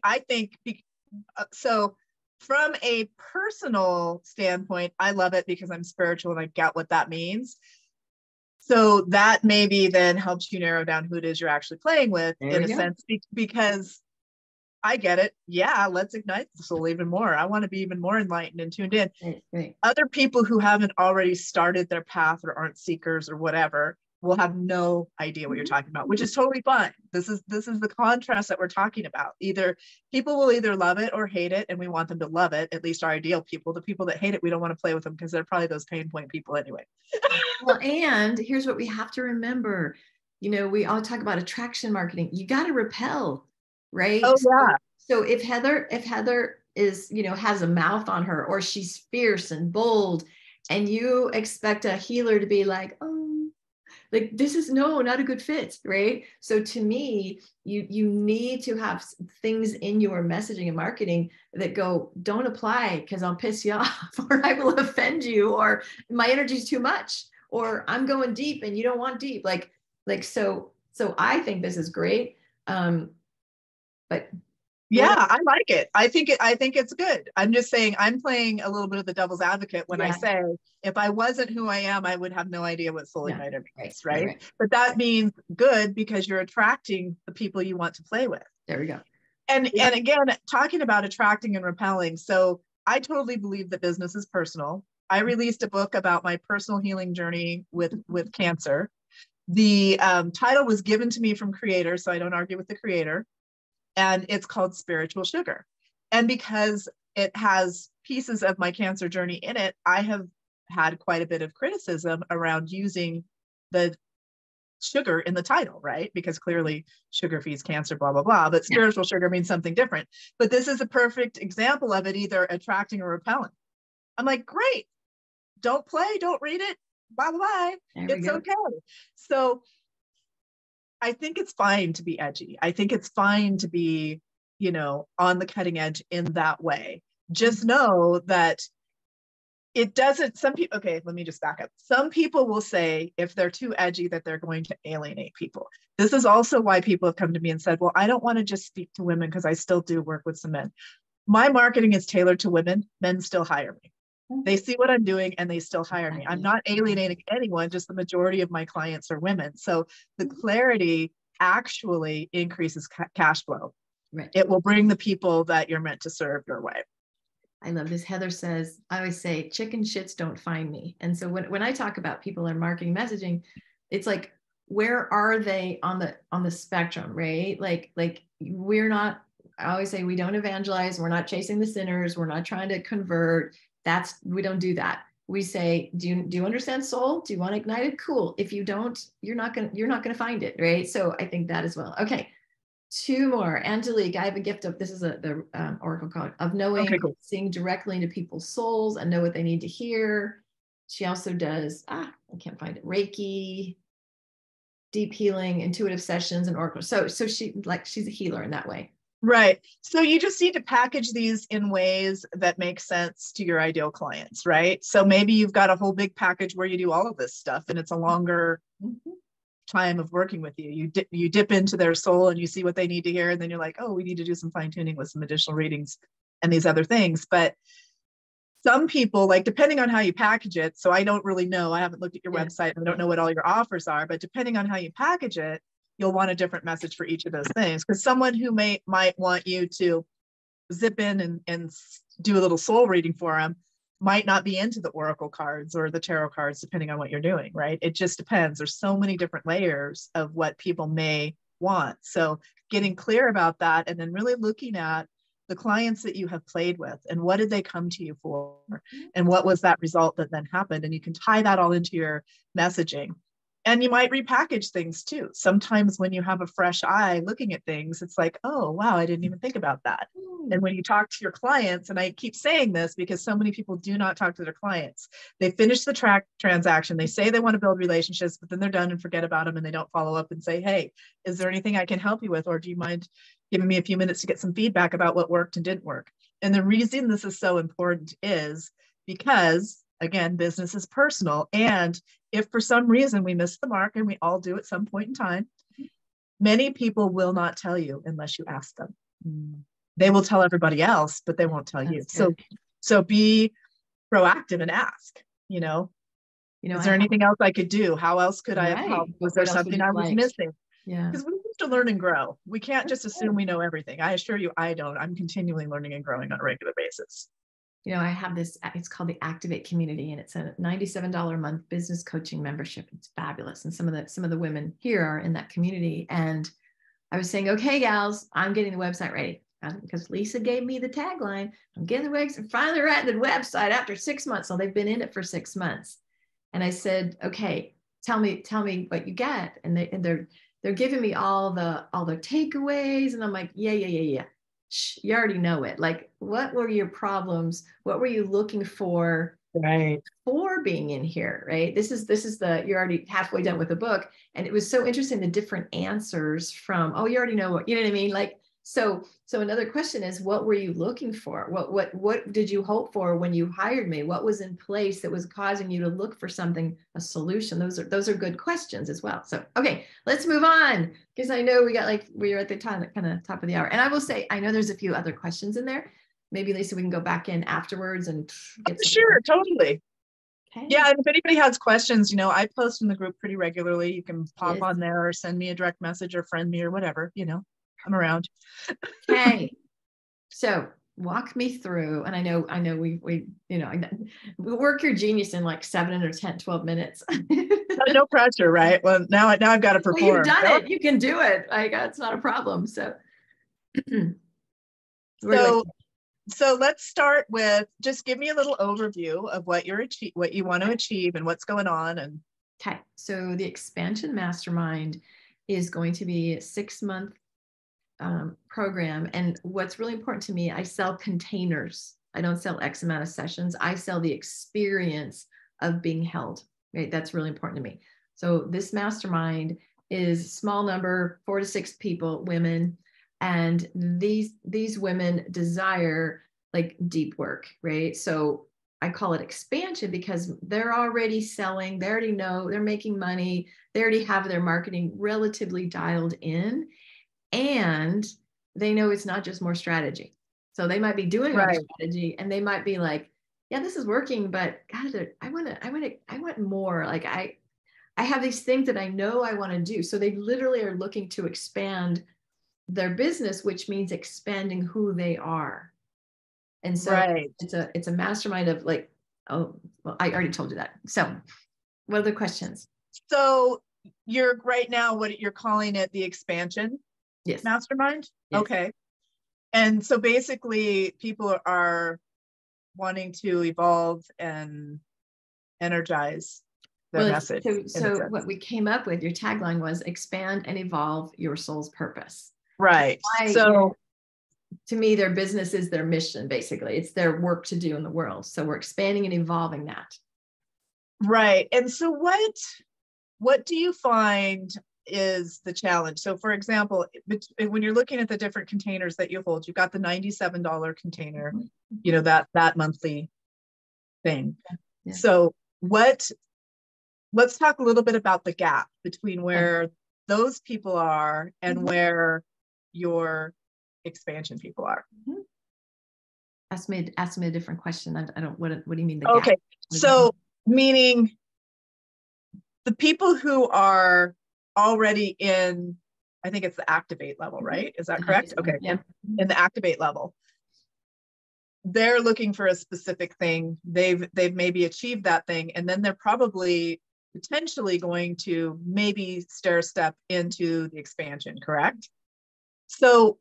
Speaker 2: so. From a personal standpoint, I love it because I'm spiritual and I get what that means. So that maybe then helps you narrow down who it is you're actually playing with, in a sense, because I get it. Yeah, let's ignite the soul even more. I want to be even more enlightened and tuned in.
Speaker 1: Right.
Speaker 2: Other people who haven't already started their path or aren't seekers or whatever will have no idea what you're talking about, which is totally fine. This is the contrast that we're talking about. Either people will either love it or hate it, and we want them to love it, at least our ideal people. The people that hate it, we don't want to play with them because they're probably those pain point people anyway.
Speaker 1: Well, and here's what we have to remember. We all talk about attraction marketing. You got to repel, right?
Speaker 2: Oh yeah.
Speaker 1: So if Heather is, has a mouth on her, or she's fierce and bold, and you expect a healer to be like, oh, like this is not a good fit, right? So to me, you need to have things in your messaging and marketing that go, don't apply because I'll piss you off, or I will offend you, or my energy is too much, or I'm going deep and you don't want deep. So I think this is great. But
Speaker 2: yeah, I like it. I think it's good. I'm just saying I'm playing a little bit of the devil's advocate when I say if I wasn't who I am, I would have no idea what soul igniter means, right? But that means good because you're attracting the people you want to play with.
Speaker 1: There we go.
Speaker 2: And again, talking about attracting and repelling. So I totally believe that business is personal. I released a book about my personal healing journey with cancer. The title was given to me from creator, so I don't argue with the creator. And it's called Spiritual Sugar. And because it has pieces of my cancer journey in it, I have had quite a bit of criticism around using the sugar in the title, right? Because clearly sugar feeds cancer, blah, blah, blah. But spiritual sugar means something different. But this is a perfect example of it either attracting or repelling. I'm like, great. Don't play, don't read it. Bye, bye, bye. It's okay. So I think it's fine to be edgy. I think it's fine to be, on the cutting edge in that way. Just know that it doesn't, okay, let me just back up. Some people will say if they're too edgy that they're going to alienate people. This is also why people have come to me and said, well, I don't want to just speak to women because I still do work with some men. My marketing is tailored to women. Men still hire me. They see what I'm doing and they still hire me. I'm not alienating anyone, just the majority of my clients are women. So the clarity actually increases cash flow.
Speaker 1: Right.
Speaker 2: It will bring the people that you're meant to serve your way.
Speaker 1: I love this. Heather says, I always say, chicken shits don't find me. And so when I talk about people in marketing messaging, it's like, where are they on the spectrum, right? Like we're not, I always say, we don't evangelize. We're not chasing the sinners. We're not trying to convert. We don't do that. We say, do you understand soul? Do you want to ignite it? Cool. If you don't, you're not going to find it. Right. So I think that as well. Okay. 2 more. Angelique, I have a gift of, this is the Oracle card of knowing, okay, cool. Seeing directly into people's souls and know what they need to hear. She also does, I can't find it, Reiki, deep healing, intuitive sessions, and Oracle. So she's a healer in that way.
Speaker 2: Right. So you just need to package these in ways that make sense to your ideal clients, right? So maybe you've got a whole big package where you do all of this stuff and it's a longer time of working with you. You dip into their soul and you see what they need to hear. And then you're like, oh, we need to do some fine tuning with some additional readings and these other things. But some people, like, depending on how you package it, so I don't really know, I haven't looked at your website and I don't know what all your offers are, but depending on how you package it, you'll want a different message for each of those things. Because someone who might want you to zip in and do a little soul reading for them might not be into the oracle cards or the tarot cards, depending on what you're doing, right? It just depends. There's so many different layers of what people may want. So getting clear about that and then really looking at the clients that you have played with and what did they come to you for and what was that result that then happened, and you can tie that all into your messaging. And you might repackage things too. Sometimes when you have a fresh eye looking at things, it's like, oh, wow, I didn't even think about that. And when you talk to your clients, and I keep saying this because so many people do not talk to their clients. They finish the transaction. They say they want to build relationships, but then they're done and forget about them and they don't follow up and say, hey, is there anything I can help you with? Or do you mind giving me a few minutes to get some feedback about what worked and didn't work? And the reason this is so important is because, again, business is personal. And if for some reason we miss the mark, and we all do at some point in time, many people will not tell you unless you ask them. They will tell everybody else, but they won't tell you. So be proactive and ask, is there anything else I could do? How else could I have helped? Was there something I was missing?
Speaker 1: Yeah.
Speaker 2: Because we can to learn and grow. We can't just assume we know everything. I assure you, I don't. I'm continually learning and growing on a regular basis.
Speaker 1: You know, I have this, it's called the Activate Community, and it's a $97 a month business coaching membership. It's fabulous. And some of the women here are in that community. And I was saying, okay, gals, I'm getting the website ready. Because Lisa gave me the tagline. I'm getting the website, finally writing the website after 6 months. So they've been in it for 6 months. And I said, okay, tell me what you get. And they're giving me all the takeaways. And I'm like, yeah. Shh, you already know it. Like, what were your problems? What were you looking for?
Speaker 2: Right.
Speaker 1: For being in here, right? This is you're already halfway done with the book. And it was so interesting, the different answers from, oh, you already know what, you know what I mean? Like, so another question is, what were you looking for? What did you hope for when you hired me? What was in place that was causing you to look for something, a solution? Those are good questions as well. So, okay, let's move on, because I know we're at the kind of top of the hour. And I will say, I know there's a few other questions in there. Maybe Lisa, we can go back in afterwards and get
Speaker 2: sure, totally.
Speaker 1: Okay.
Speaker 2: Yeah, and if anybody has questions, I post in the group pretty regularly. You can pop on there or send me a direct message or friend me or whatever, I'm around.
Speaker 1: Okay. So walk me through, and I know we work your genius in like 7 or 10, 12 minutes.
Speaker 2: No pressure, right? Well, now I've got to perform.
Speaker 1: Well, you've done it. You can do it. It's not a problem. So,
Speaker 2: so let's start with, just give me a little overview of what you want to achieve and what's going on. And
Speaker 1: okay. So the Expansion Mastermind is going to be a 6-month program. And what's really important to me, I sell containers. I don't sell X amount of sessions. I sell the experience of being held, right? That's really important to me. So this mastermind is small number, 4 to 6 people, women. And these women desire like deep work, right? So I call it expansion because they're already selling. They already know they're making money. They already have their marketing relatively dialed in. And they know it's not just more strategy. So they might be doing all the strategy, and they might be like, yeah, this is working, but God, I want more. Like I have these things that I know I want to do. So they literally are looking to expand their business, which means expanding who they are. And so it's a mastermind of like, oh, well, I already told you that. So what are the questions?
Speaker 2: So you're right now, what you're calling it, the expansion mastermind?
Speaker 1: Yes.
Speaker 2: Okay. And so basically people are wanting to evolve and energize their message.
Speaker 1: So what we came up with, your tagline was expand and evolve your soul's purpose.
Speaker 2: Right. So
Speaker 1: to me, their business is their mission, basically. It's their work to do in the world. So we're expanding and evolving that.
Speaker 2: Right. And so what do you find is the challenge? So for example, when you're looking at the different containers that you hold, you've got the $97 container, that monthly thing. Yeah. So let's talk a little bit about the gap between where those people are and where your expansion people are.
Speaker 1: Ask me a different question. I don't, what do you mean the
Speaker 2: gap? Okay. So meaning the people who are already in, I think it's the activate level, right? Is that correct? Okay.
Speaker 1: Yeah.
Speaker 2: In the activate level, they're looking for a specific thing. They've maybe achieved that thing, and then they're probably potentially going to maybe stair step into the expansion, correct? So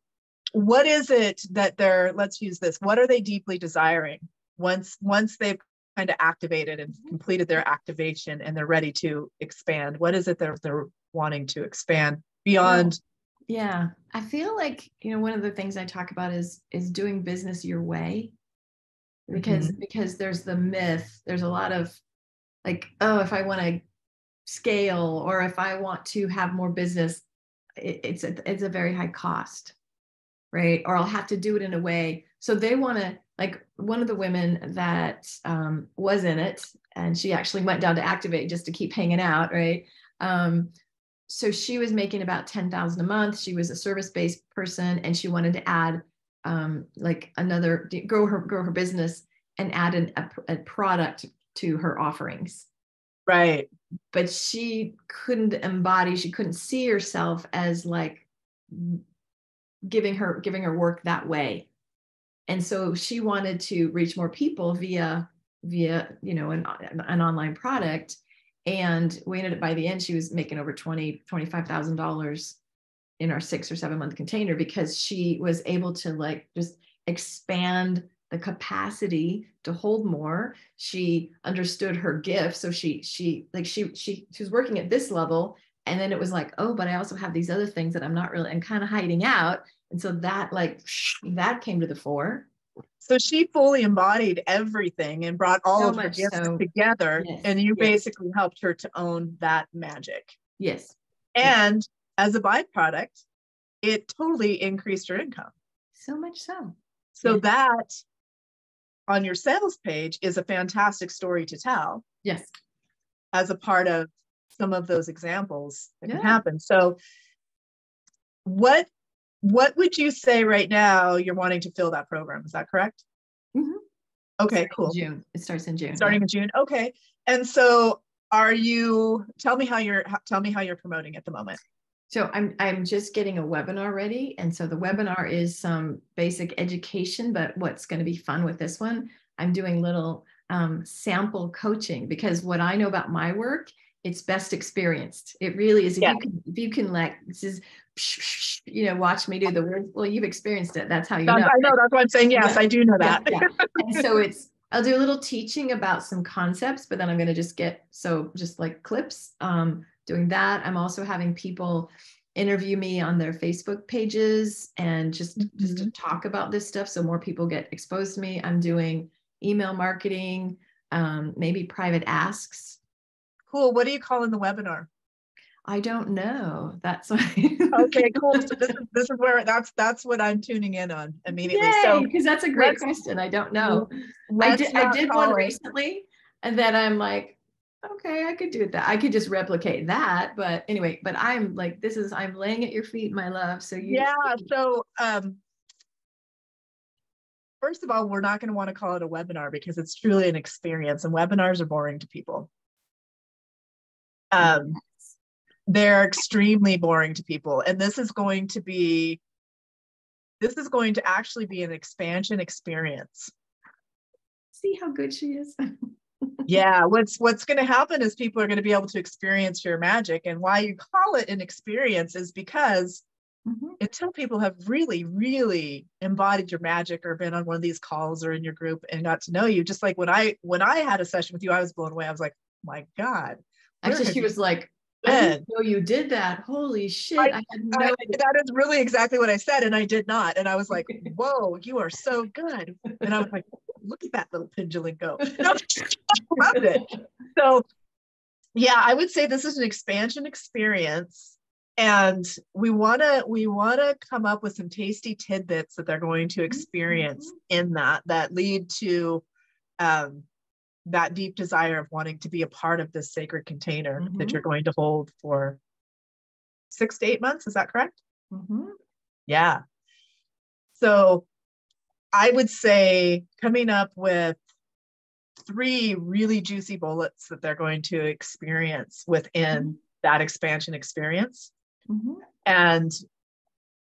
Speaker 2: what is it that let's use this. What are they deeply desiring once they've kind of activated and completed their activation and they're ready to expand? What is it they're wanting to expand beyond?
Speaker 1: Yeah, I feel like, one of the things I talk about is doing business your way, because there's the myth. There's a lot of like, oh, if I want to scale or if I want to have more business, it's a very high cost, right? Or I'll have to do it in a way. So they want to, like one of the women that was in it, and she actually went down to Activate just to keep hanging out, right? So she was making about $10,000 a month. She was a service-based person, and she wanted to add grow her business and add a product to her offerings.
Speaker 2: Right.
Speaker 1: But she couldn't embody, she couldn't see herself as like giving her work that way. And so she wanted to reach more people via an online product. And we ended up, by the end, she was making over $25,000 in our 6 or 7 month container, because she was able to like just expand the capacity to hold more. She understood her gift. So she was working at this level. And then it was like, oh, but I also have these other things that I'm kind of hiding out. And so that came to the fore.
Speaker 2: So she fully embodied everything and brought all of her gifts together. Yes, and you basically helped her to own that magic.
Speaker 1: Yes.
Speaker 2: And as a byproduct, it totally increased her income.
Speaker 1: So much so.
Speaker 2: So that on your sales page is a fantastic story to tell.
Speaker 1: Yes.
Speaker 2: As a part of some of those examples that can happen. So what would you say right now you're wanting to fill that program? Is that correct?
Speaker 1: Mm-hmm.
Speaker 2: Okay, cool.
Speaker 1: June. It starts in June.
Speaker 2: Starting in June. Okay. And so tell me how you're promoting at the moment.
Speaker 1: So I'm just getting a webinar ready. And so the webinar is some basic education, but what's going to be fun with this one, I'm doing little sample coaching, because what I know about my work, it's best experienced. It really is. If you can like, this is, watch me do the words. Well, you've experienced it. That's how you know.
Speaker 2: I know. That's what I'm saying. Yes, I do know that.
Speaker 1: Yeah. And so I'll do a little teaching about some concepts, but then I'm going to just like clips, doing that. I'm also having people interview me on their Facebook pages and just to talk about this stuff, so more people get exposed to me. I'm doing email marketing, maybe private asks.
Speaker 2: Cool. What do you call in the webinar?
Speaker 1: I don't know. That's what
Speaker 2: okay, cool. So this is where that's what I'm tuning in on immediately.
Speaker 1: Yay,
Speaker 2: so
Speaker 1: because that's a great question. I don't know. I did one recently, and then I'm like, okay, I could do that. I could just replicate that. But anyway, but I'm like, I'm laying at your feet, my love. So
Speaker 2: So first of all, we're not going to want to call it a webinar, because it's truly an experience, and webinars are boring to people. They're extremely boring to people. And this is going to actually be an expansion experience.
Speaker 1: See how good she is.
Speaker 2: Yeah, what's going to happen is people are going to be able to experience your magic. And why you call it an experience is because until people have really, really embodied your magic, or been on one of these calls or in your group and got to know you, just like when I had a session with you, I was blown away. I was like, my God.
Speaker 1: Actually, she was like, I didn't know you did that. Holy shit. I had no idea.
Speaker 2: That is really exactly what I said. And I did not. And I was like, whoa, you are so good. And I was like, look at that little pendulum go. No, I loved it. So yeah, I would say this is an expansion experience. And we want to come up with some tasty tidbits that they're going to experience in that lead to that deep desire of wanting to be a part of this sacred container that you're going to hold for 6 to 8 months. Is that correct? Yeah. So I would say coming up with 3 really juicy bullets that they're going to experience within that expansion experience. And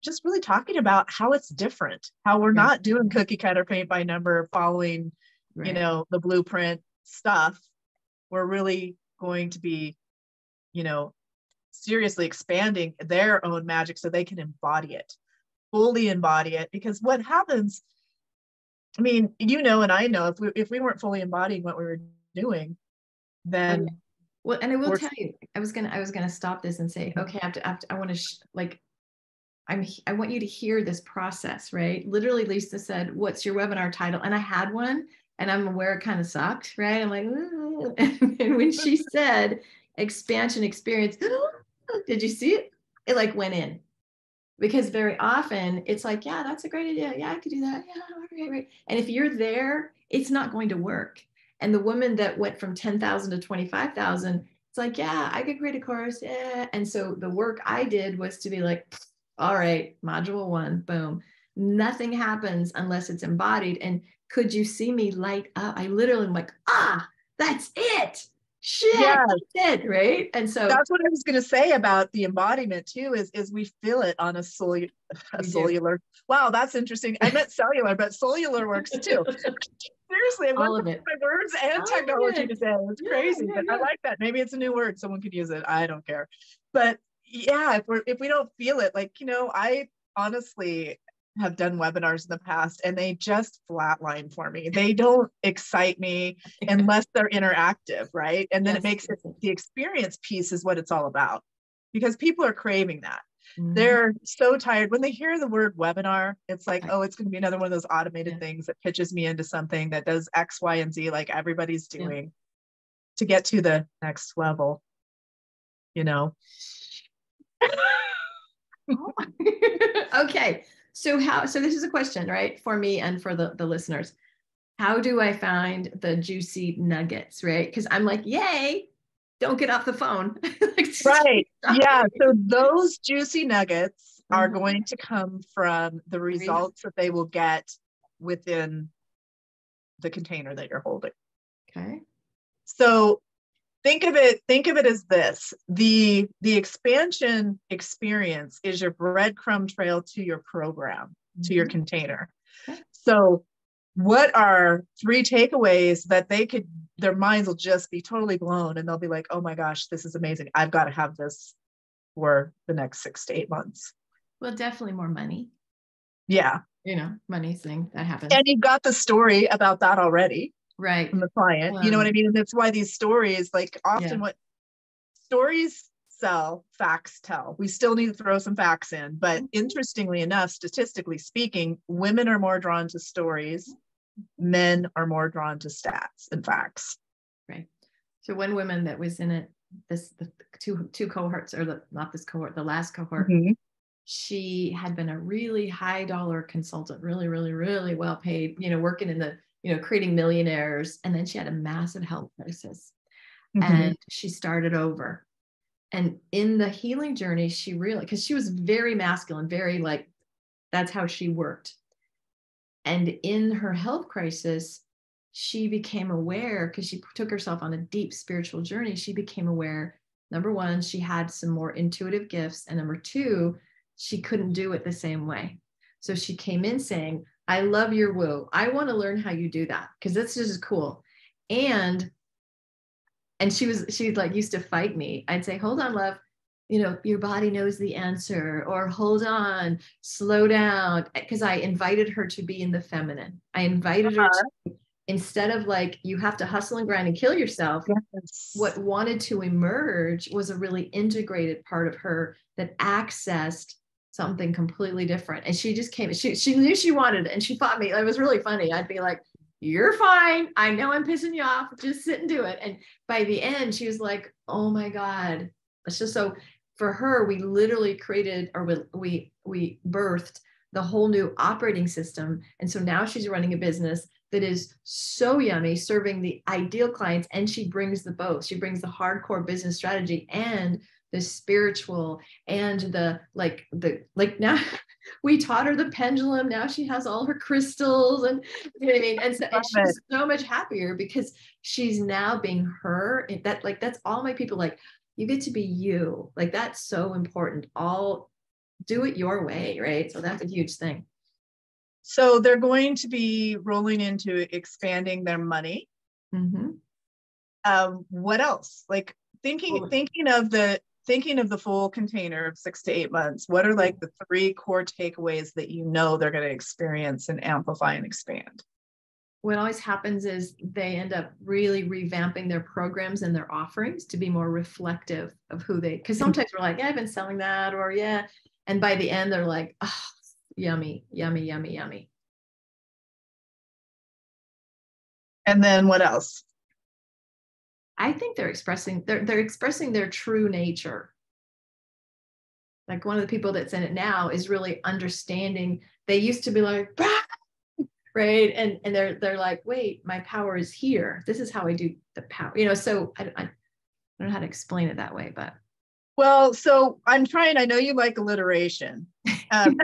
Speaker 2: just really talking about how it's different, how we're not doing cookie cutter paint by number, following the blueprint stuff. We're really going to be, seriously expanding their own magic so they can fully embody it. Because what happens, I mean, and I know if we weren't fully embodying what we were doing, then
Speaker 1: well, and I will tell you, I was gonna stop this and say, okay, I want to I want you to hear this process, right? Literally, Lisa said, "What's your webinar title?" And I had one, and I'm aware it kind of sucked, right? I'm like, ooh. And when she said expansion experience, did you see it? It like went in. Because very often it's like, yeah, that's a great idea. Yeah, I could do that. Yeah, right. And if you're there, it's not going to work. And the woman that went from 10,000 to 25,000, it's like, yeah, I could create a course. Yeah. And so the work I did was to be like, all right, module 1, boom. Nothing happens unless it's embodied. And could you see me light up? I literally am like, that's it. shit,
Speaker 2: Yeah,
Speaker 1: I did, right? And so
Speaker 2: that's what I was going to say about the embodiment too, is we feel it on a
Speaker 1: we do.
Speaker 2: cellular. Wow, that's interesting. I meant cellular, but cellular works too. Seriously, I'm
Speaker 1: All
Speaker 2: looking
Speaker 1: of it.
Speaker 2: at my words and
Speaker 1: All of
Speaker 2: technology
Speaker 1: it.
Speaker 2: today. It's
Speaker 1: Yeah,
Speaker 2: crazy,
Speaker 1: yeah,
Speaker 2: but I
Speaker 1: yeah.
Speaker 2: like that. Maybe it's a new word. Someone could use it. I don't care. But yeah, if we don't feel it, like, I honestly have done webinars in the past and they just flatline for me. They don't excite me unless they're interactive, right? And then it
Speaker 1: Yes.
Speaker 2: makes it, the experience piece is what it's all about, because people are craving that.
Speaker 1: Mhm.
Speaker 2: They're so tired when they hear the word webinar. It's like,
Speaker 1: Right.
Speaker 2: oh, it's going to be another one of those automated
Speaker 1: Yeah.
Speaker 2: things that pitches me into something that does X, Y, and Z like everybody's
Speaker 1: Yeah.
Speaker 2: doing to get to the next level, you know?
Speaker 1: Okay. So this is a question, right? For me and for the listeners. How do I find the juicy nuggets, right? Because I'm like, yay, don't get off the phone. Like,
Speaker 2: Right. Yeah.
Speaker 1: talking.
Speaker 2: So those juicy nuggets are
Speaker 1: Uh-huh.
Speaker 2: going to come from the results that they will get within the container that you're holding.
Speaker 1: Okay.
Speaker 2: So think of it as this. The expansion experience is your breadcrumb trail to your program, to your
Speaker 1: Mhm.
Speaker 2: container.
Speaker 1: Okay.
Speaker 2: So what are 3 takeaways that their minds will just be totally blown and they'll be like, oh my gosh, this is amazing. I've got to have this for the next 6 to 8 months.
Speaker 1: Well, definitely more money.
Speaker 2: Yeah.
Speaker 1: Money thing that happens.
Speaker 2: And you've got the story about that already
Speaker 1: Right.
Speaker 2: from the client. You know what I mean? And that's why these stories, like
Speaker 1: Yeah.
Speaker 2: often what stories sell, facts tell. We still need to throw some facts in. But interestingly enough, statistically speaking, women are more drawn to stories, men are more drawn to stats and facts.
Speaker 1: Right. So one woman that was in it, the two cohorts, or not this cohort, the last cohort,
Speaker 2: Mm-hmm.
Speaker 1: she had been a really high dollar consultant, really, really, really well paid, working in the, creating millionaires. And then she had a massive health crisis
Speaker 2: Mm-hmm.
Speaker 1: and she started over. And in the healing journey, she really, because she was very masculine, very like, that's how she worked. And in her health crisis, she became aware, because she took herself on a deep spiritual journey. She became aware, number one, she had some more intuitive gifts. And number two, she couldn't do it the same way. So she came in saying, I love your woo. I want to learn how you do that because this is cool. And she like used to fight me. I'd say, hold on, love, your body knows the answer, or hold on, slow down. Because I invited her to be in the feminine. I invited her to, instead of like, you have to hustle and grind and kill yourself.
Speaker 2: Yes.
Speaker 1: What wanted to emerge was a really integrated part of her that accessed something completely different. And she just came, she knew she wanted it and she fought me. It was really funny. I'd be like, you're fine. I know I'm pissing you off. Just sit and do it. And by the end, she was like, oh my God. It's just so for her, we literally created, or we birthed the whole new operating system. And so now she's running a business that is so yummy, serving the ideal clients. And she brings the both. She brings the hardcore business strategy and the spiritual and the now we taught her the pendulum. Now she has all her crystals and you know what I mean? And she's so much happier because she's now being her. That's all my people like, you get to be you. Like that's so important. All do it your way, right? So that's a huge thing.
Speaker 2: So they're going to be rolling into expanding their money.
Speaker 1: Mm-hmm.
Speaker 2: What else? Like thinking of the full container of 6 to 8 months. What are like the 3 core takeaways that they're going to experience and amplify and expand?
Speaker 1: What always happens is they end up really revamping their programs and their offerings to be more reflective of who they, because sometimes we're like, yeah, I've been selling that, or yeah. And by the end, they're like, oh, yummy, yummy, yummy, yummy.
Speaker 2: And then what else?
Speaker 1: I think they're expressing their true nature. Like one of the people that's in it now is really understanding. They used to be like, bah! Right, and they're like, wait, my power is here. This is how I do the power. So I don't know how to explain it that way, but
Speaker 2: well, so I'm trying. I know you like alliteration.
Speaker 1: I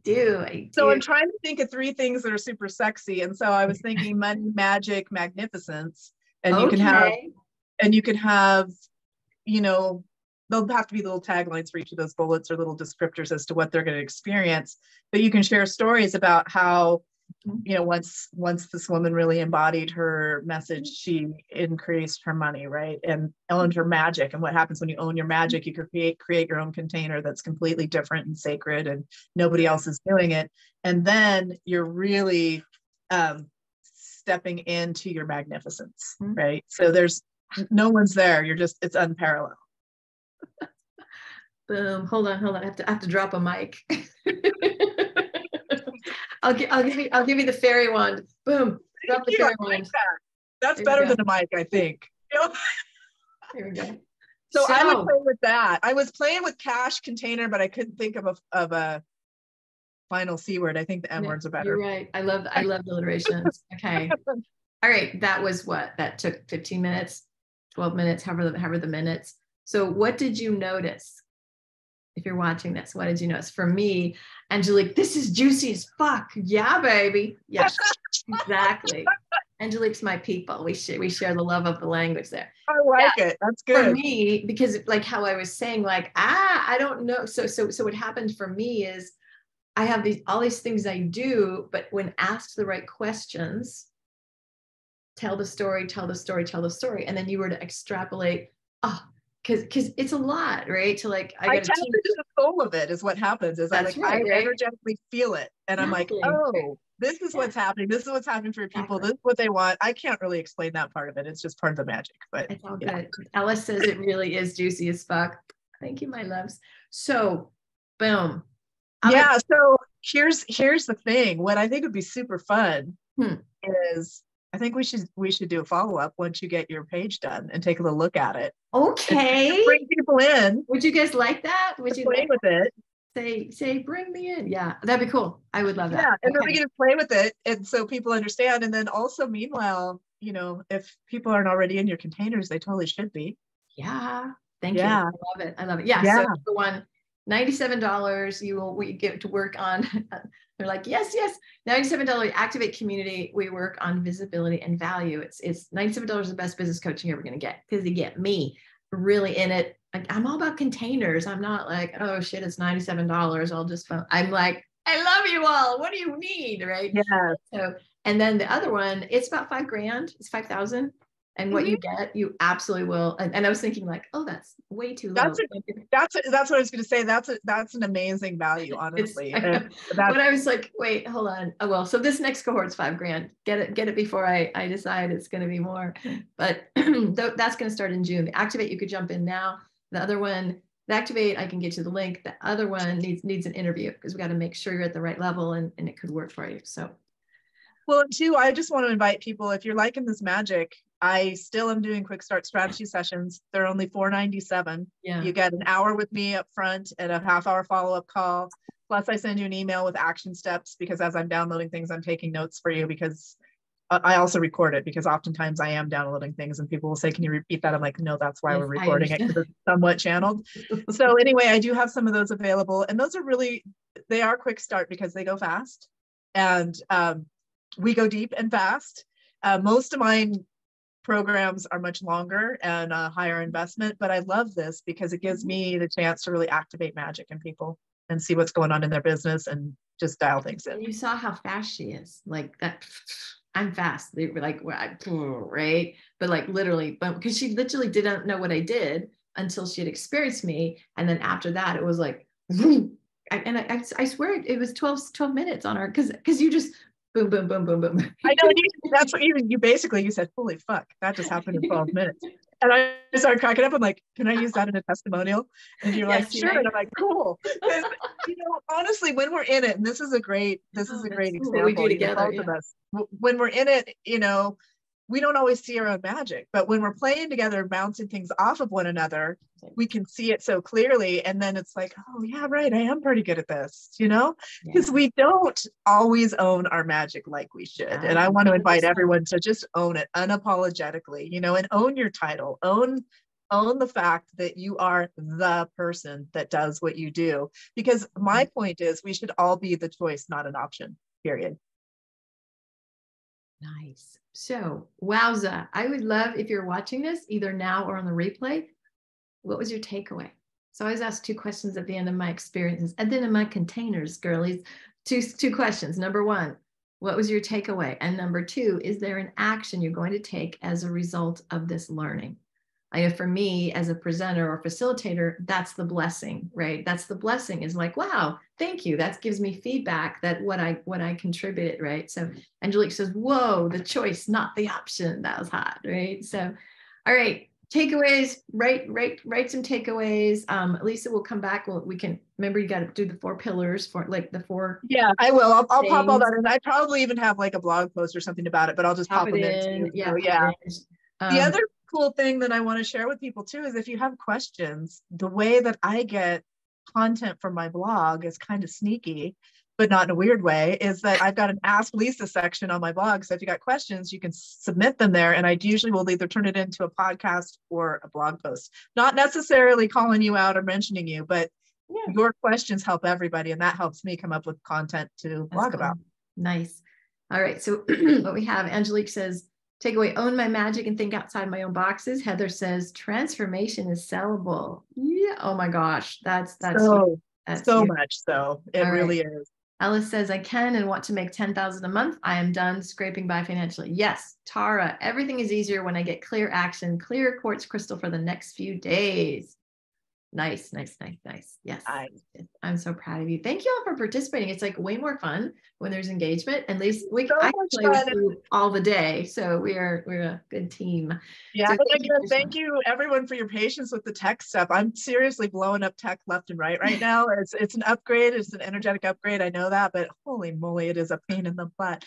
Speaker 1: do.
Speaker 2: So I'm trying to think of 3 things that are super sexy, and so I was thinking money, magic, magnificence, and And you can have, you know, there'll have to be little taglines for each of those bullets or little descriptors as to what they're going to experience. But you can share stories about how, you know, once this woman really embodied her message, she increased her money, right? And owned her magic. And what happens when you own your magic, you can create your own container that's completely different and sacred, and nobody else is doing it. And then you're really stepping into your magnificence, right? So there's no one's there. You're just, it's unparalleled.
Speaker 1: Boom. Hold on. I have to drop a mic. I'll give you the fairy wand. Boom. Drop the fairy wand.
Speaker 2: That's better than a mic, I think.
Speaker 1: Here we go.
Speaker 2: So I would play with that. I was playing with cash container, but I couldn't think of a final C word. I think the M words are better.
Speaker 1: You're right. I love alliterations. Okay. All right. That was what? That took 15 minutes, 12 minutes, however the minutes. So what did you notice? If you're watching this, what did you notice? For me, Angelique, this is juicy as fuck. Yeah, baby. Yes, exactly. Angelique's my people. We share the love of the language there.
Speaker 2: I like it. That's good.
Speaker 1: For me, because like how I was saying, like, I don't know. So what happened for me is I have all these things I do, but when asked the right questions, tell the story. And then you were to extrapolate, because it's a lot, right? To like,
Speaker 2: I tap into the soul of it is what happens. Is I energetically feel it. And I'm like, oh, this is what's happening. This is what's happening for people. This is what they want. I can't really explain that part of it. It's just part of the magic, but
Speaker 1: it's all good. Ellis says it really is juicy as fuck. Thank you, my loves. So boom.
Speaker 2: So here's the thing. What I think would be super fun is I think we should do a follow-up once you get your page done and take a little look at it.
Speaker 1: Okay.
Speaker 2: Bring people in.
Speaker 1: Would you guys like that? Would you
Speaker 2: play with it?
Speaker 1: Say, bring me in. Yeah, that'd be cool. I would love that.
Speaker 2: Yeah, and then we can play with it, and so people understand. And then also, meanwhile, you know, if people aren't already in your containers, they totally should be.
Speaker 1: Yeah. Thank you. I love it. Yeah. So the one, $97, we get to work on. They're like, yes. $97 activate community. We work on visibility and value. It's $97 the best business coaching you're ever going to get, because you get me really in it. Like, I'm all about containers. I'm not like, oh shit, it's $97. I'll just phone. I'm like, I love you all. What do you need? Right.
Speaker 2: Yeah.
Speaker 1: So, and then the other one, it's about $5,000. It's 5,000. And what you get, you absolutely will. And I was thinking like, oh, that's way too low.
Speaker 2: That's what I was going to say. That's an amazing value, honestly.
Speaker 1: But I was like, wait, hold on. Oh, well, so this next cohort's $5,000. Get it before I decide it's going to be more. But that's going to start in June. The Activate, you could jump in now. The other one, the Activate, I can get you the link. The other one needs an interview, because we got to make sure you're at the right level and it could work for you. So.
Speaker 2: Well, and two, I just want to invite people, if you're liking this magic, I still am doing quick start strategy sessions. They're only $4.97.
Speaker 1: Yeah.
Speaker 2: You get an hour with me up front and a half-hour follow-up call. Plus, I send you an email with action steps, because as I'm downloading things, I'm taking notes for you, because I also record it, because oftentimes I am downloading things and people will say, can you repeat that? I'm like, no, that's why we're recording it, because it's somewhat channeled. So anyway, I do have some of those available, and those are they are quick start because they go fast, and we go deep and fast. Most of mine programs are much longer and a higher investment, but I love this because it gives me the chance to really activate magic in people and see what's going on in their business and just dial things in.
Speaker 1: You saw how fast she is. Like that. I'm fast. They were like, right? But like literally, because she literally didn't know what I did until she had experienced me. And then after that, it was like, I swear it was 12 minutes on her, because you just boom, boom, boom, boom, boom.
Speaker 2: I know, that's what you basically, you said, holy fuck, that just happened in 12 minutes. And I started cracking up. I'm like, can I use that in a testimonial? And you're like, sure. And I'm like, cool. And, honestly, when we're in it, and this is a great example.
Speaker 1: What we do together,
Speaker 2: both of us. When we're in it, we don't always see our own magic, but when we're playing together, bouncing things off of one another, we can see it so clearly. And then it's like, oh yeah, right, I am pretty good at this, because we don't always own our magic like we should. And I want to invite everyone to just own it unapologetically, and own your title, own the fact that you are the person that does what you do. Because my point is, we should all be the choice, not an option, period.
Speaker 1: Nice. So, wowza. I would love if you're watching this either now or on the replay. What was your takeaway? So I always ask 2 questions at the end of my experiences, and then in my containers, girlies, two questions. Number 1, what was your takeaway? And number 2, is there an action you're going to take as a result of this learning? I know for me as a presenter or facilitator, that's the blessing, right? That's the blessing is like, wow, thank you. That gives me feedback that what I contributed, right? So Angelique says, whoa, the choice, not the option. That was hot, right? So, all right, takeaways, write some takeaways. Lisa will come back. We can remember you got to do the 4 pillars for like the 4.
Speaker 2: Yeah, I will. I'll pop all
Speaker 1: things.
Speaker 2: that in. I probably even have like a blog post or something about it, but I'll just pop them in too.
Speaker 1: Yeah,
Speaker 2: So, yeah. The other cool thing that I want to share with people too is if you have questions, the way that I get content from my blog is kind of sneaky, but not in a weird way, is that I've got an Ask Lisa section on my blog. So if you got questions, you can submit them there. And I usually will either turn it into a podcast or a blog post. Not necessarily calling you out or mentioning you, but your questions help everybody. And that helps me come up with content to blog about.
Speaker 1: Nice. All right. So what we have, Angelique says, takeaway, own my magic and think outside my own boxes. Heather says, transformation is sellable. Yeah. Oh my gosh. That's
Speaker 2: so
Speaker 1: huge.
Speaker 2: Much so. It really is.
Speaker 1: Alice says, I can and want to make 10,000 a month. I am done scraping by financially. Yes. Tara, everything is easier when I get clear action, clear quartz crystal for the next few days. Nice. Yes. I'm so proud of you. Thank you all for participating. It's like way more fun when there's engagement. At least I can play with you all the day. So we're a good team.
Speaker 2: Yeah. So thank you everyone for your patience with the tech stuff. I'm seriously blowing up tech left and right now. It's an upgrade. It's an energetic upgrade. I know that, but holy moly, it is a pain in the butt.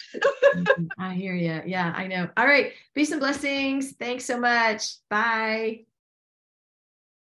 Speaker 1: I hear you. Yeah, I know. All right. Peace and blessings. Thanks so much. Bye.